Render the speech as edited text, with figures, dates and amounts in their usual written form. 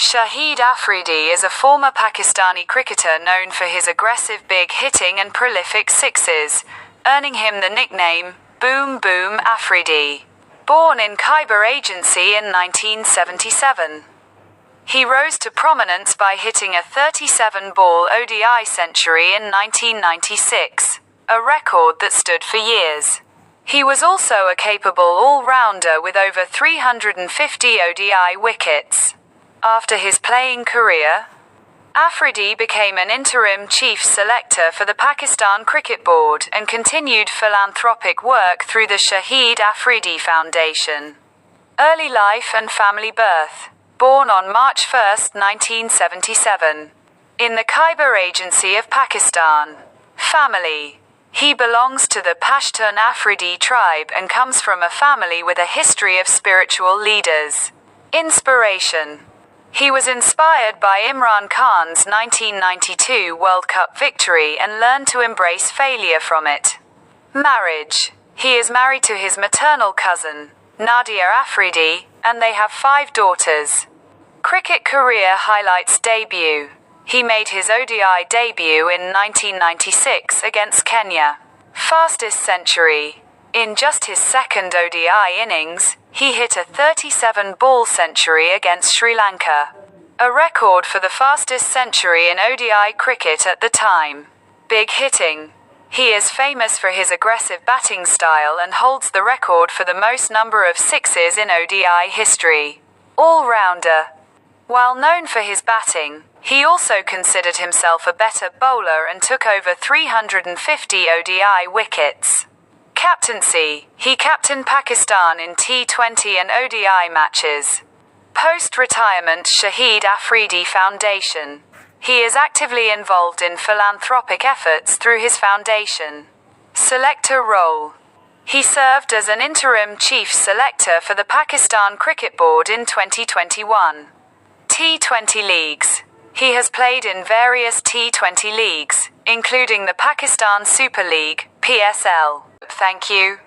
Shahid Afridi is a former Pakistani cricketer known for his aggressive big hitting and prolific sixes, earning him the nickname Boom Boom Afridi. Born in Khyber Agency in 1977. He rose to prominence by hitting a 37-ball ODI century in 1996, a record that stood for years. He was also a capable all-rounder with over 350 ODI wickets. After his playing career, Afridi became an interim chief selector for the Pakistan Cricket Board and continued philanthropic work through the Shahid Afridi Foundation. Early life and family birth. Born on March 1, 1977. In the Khyber Agency of Pakistan. Family. He belongs to the Pashtun Afridi tribe and comes from a family with a history of spiritual leaders. Inspiration. He was inspired by Imran Khan's 1992 World Cup victory and learned to embrace failure from it. Marriage. He is married to his maternal cousin, Nadia Afridi, and they have 5 daughters. Cricket career highlights debut. He made his ODI debut in 1996 against Kenya. Fastest century. In just his second ODI innings, he hit a 37-ball century against Sri Lanka. A record for the fastest century in ODI cricket at the time. Big hitting. He is famous for his aggressive batting style and holds the record for the most number of sixes in ODI history. All-rounder. While known for his batting, he also considered himself a better bowler and took over 350 ODI wickets. Captaincy. He captained Pakistan in T20 and ODI matches. Post-retirement Shahid Afridi Foundation. He is actively involved in philanthropic efforts through his foundation. Selector role. He served as an interim chief selector for the Pakistan Cricket Board in 2021. T20 leagues. He has played in various T20 leagues, including the Pakistan Super League, PSL. Thank you.